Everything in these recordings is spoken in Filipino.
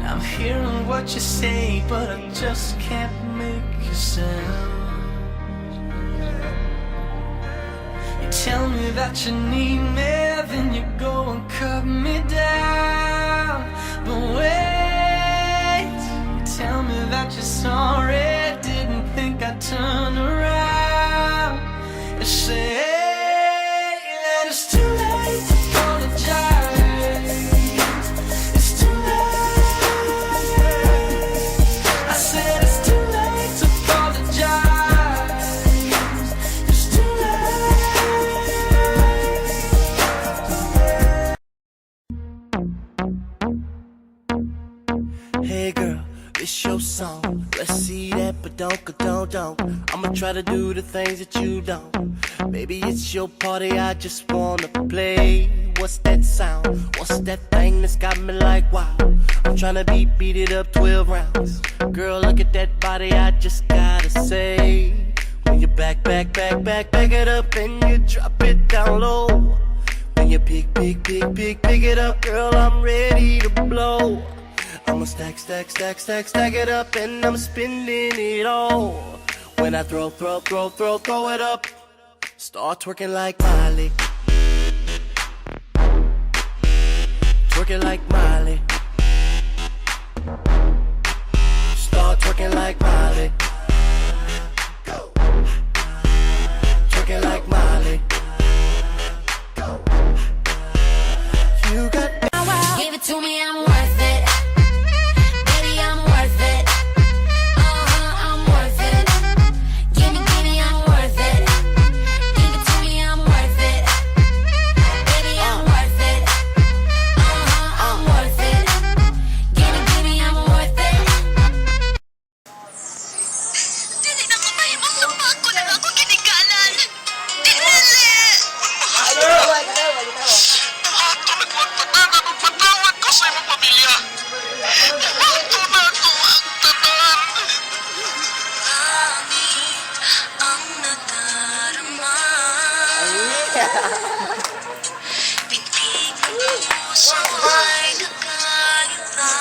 I'm hearing what you say, but I just can't make a sound. You tell me that you need me, then you go and cut me down. But wait, you tell me that you're sorry, didn't think I'd turn around. You say that it's too late to apologize. It's too late. I said it's too late to apologize. It's too late. Hey girl, it's your song. Let's see that, but don't. I'ma try to do the things that you don't. Baby, it's your party, I just wanna play. What's that sound? What's that thing that's got me like wow? I'm tryna beat it up 12 rounds. Girl, look at that body, I just gotta say. When you back it up and you drop it down low. When you pick it up, girl, I'm ready to blow. I'ma stack it up and I'm spending it all. When I throw it up, start twerking like Miley. Twerking like Miley. Start twerking like Miley. Go. Twerking like Miley. Go. You got Give it to me, I'm worth it. Baby, I'm worth it. I'm worth it. Give me, I'm worth it. Give it to me, I'm worth it. Baby, I'm worth it. I'm worth it. Give me, I'm worth it. Dili na ko mahimong lupa ko na ako ginigalan. Dili! Magpatawad ko sa imong pamilya. Ito na ako ang tanan. Ang nadarama. Pintig mo sa may kakayuta.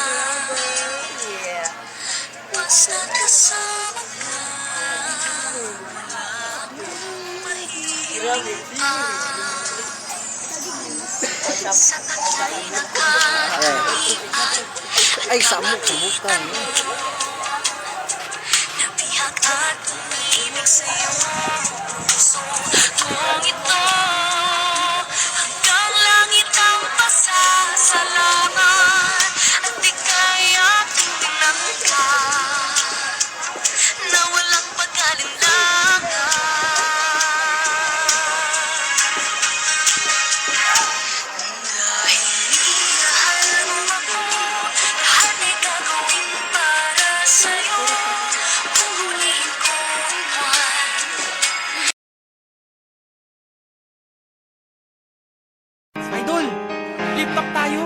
Basta kasama ka. Wala akong mahihilipan. Sa taglay na kaharian. Ay, samok ka. Nabihag at tumimik sa iyong puso kung ito hanggang langit ang pasasalangan at di kaya tinangka na walang pag-alinlangan. Dahil minahal mo ako, lahat ay gagawin para sa'yo. Kung huliin ko ang buwan. Idol, flip top tayo.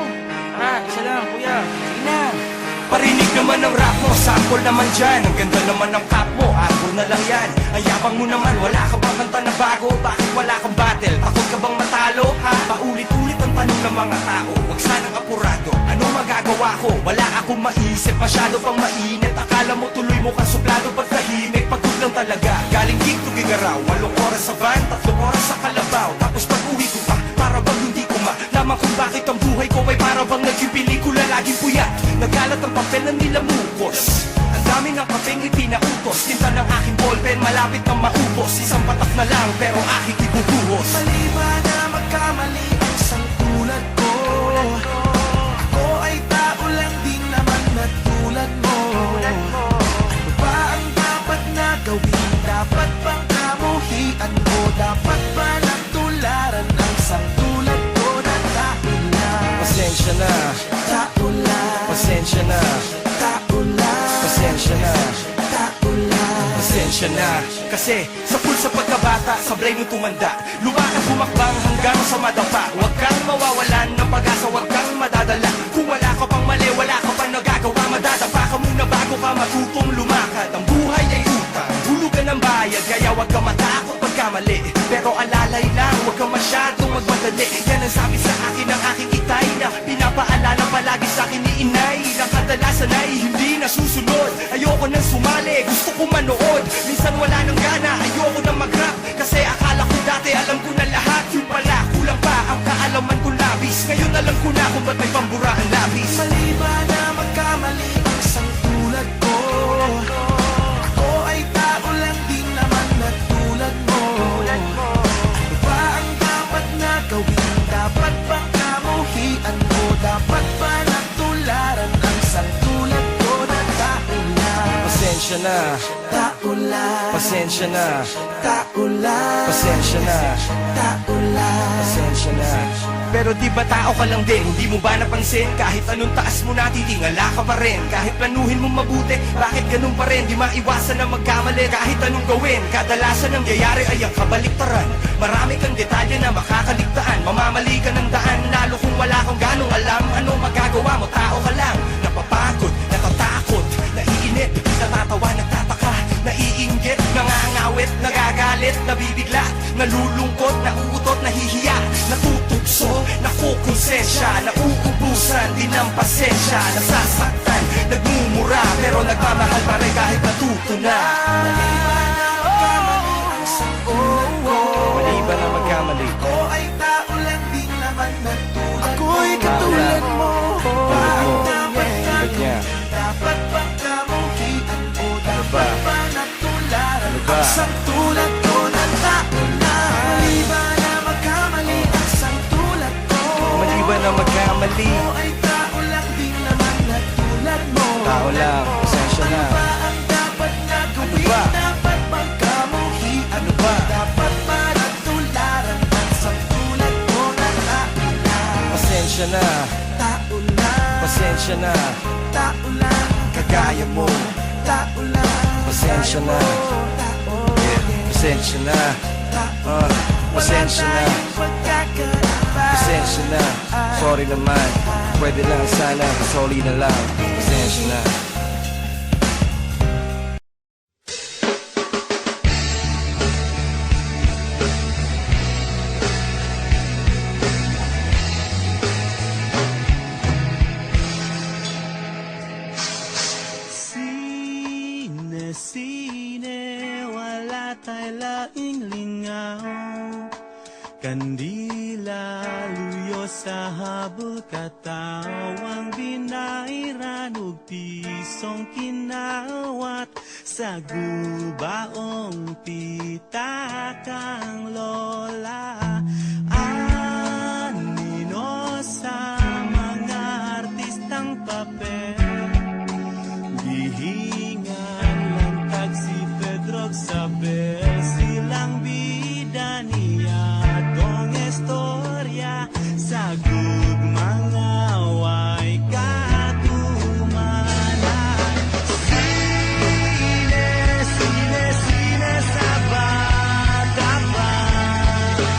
Tara, isa lang, kuya. Sige na. Parinig naman ng rap mo, sample naman dyan. Ang ganda naman ng cap mo, arbor na lang yan. Ang yabang mo naman, wala ka bang kanta na bago? Bakit wala kang battle? Takot ka bang matalo? Ha? Paulit-ulit ang tanong ng mga tao. Huwag sanang apurado, ano magagawa ko? Wala akong maisip, masyado pang mainit. Akala mo tuloy mo kang suplado pag tahimik. Pagod lang talaga, galing gig to gigaraw. 8 oras sa van, 3 oras sa kalabaw. Tapos pag uwi ko pa, para bang hindi ko malaman kung bakit ang buhay ko ay para bang naging pelikula. Laging puyat, nagkalat ang papel na nilamukos. Ang dami ng kapeng ipinautos. Tinta ng aking ballpen, malapit nang maubos. Isang patak na lang, pero aking ibubuhos. Mali ba na magkamali ang isang tulad ko? Ako ay tao lang din naman na tulad mo. Ano ba ang dapat na gawin? Dapat bang kamuhian mo? Dapat ba nang tularan ang isang tulad ko na tao lang? Pasensya na, Tao lang. pasensya na, Tao lang. pasensya na, Tao lang. pasensya na. Kasi sa pulsa pagkabata, sablay mo tumanda. Lumakad bumakbang hanggang sa madapa. Huwag kang mawawalan ng pag-asa, huwag kang madadala. Kung wala ka pang mali, wala ka pang nagagawa. Madadapa ka muna bago ka matutong lumakad. Ang buhay ay utang, hulugan ng bayad. Kaya huwag ka matakot pagkamali. Pero alalay lang, huwag ka masyadong magmadali. Yan ang sabi sa akin ng aking itay na pinapaalala lang palagi sa'kin ni inay Ilang kadalasan ay hindi nasusunod Ayoko nang sumali, gusto ko manood Minsan wala nang gana, ayoko nang mag-rap Kasi akala ko dati alam ko na lahat Yung pala, kulang pa ang kaalaman ko labis Ngayon alam ko na kung ba't may pambura ang labis Mali ba na magkamali ang isang tulad ko? Ako ay tao lang din naman na tulad mo. Ano ba ang dapat na gawin? Dapat bang kamuhian mo? Dapat ba natularan ang isang tulad ko na tao lang? Pasensya na, Tao lang, pasensya na, tao lang, pasensya na, tao lang. pasensya na Pero di ba tao ka lang din, hindi mo ba napansin? Kahit anong taas mo na, titingala ka pa rin Kahit planuhin mo mabuti, bakit ganun pa rin? Di maiwasan na magkamali, kahit anong gawin Kadalasan ang nangyayari ay ang kabaliktaran Marami kang detalye na makakaligtaan Mamamali ka ng daan, lalo kung wala kang ganong alam Ano magagawa mo, tao ka lang Napapagod, natatakot, naiinip Natatawa, nagtataka, naiinggit Nangangawit, nagagalit, nabibigla Nalulungkot, nauutot, nahihiya Natutugso, nakukonsensya Nauubusan din ng pasensya Nasasaktan, nagmumura Pero nagmamahal pa rin kahit natuto na Mali ba na magkamali? Ako ay tao lang din naman na tulad mo. Ako'y katulad mo. Bakit dapat Tulad niya. dapat bang kamuhian o dapat ba? ba natularan Ano ba? ang isang tulad ko na tao na? Mali ba na magkamali ang isang tulad ko? Mali ba na magkamali? Ako ay tao lang din naman na tulad mo. Tao lang, pasensya na Ano ba ang dapat na gawin? ba? Dapat bang kamuhian Ano ba? Dapat ba natularan ang isang tulad ko na tao lang? Pasensya na, Tao lang, pasensya na tao lang, Kagaya mo, tao lang, pasensya na tao, Pasensya na, pasensya na Pasensya na, sorry naman Pwede lang sana, sorry na lang Pasensya na Sine, wala tayo laing lingaw. Kandila, luyo sa habol katawang binairan ug pisong kinawat sa gubaong pitakang lola.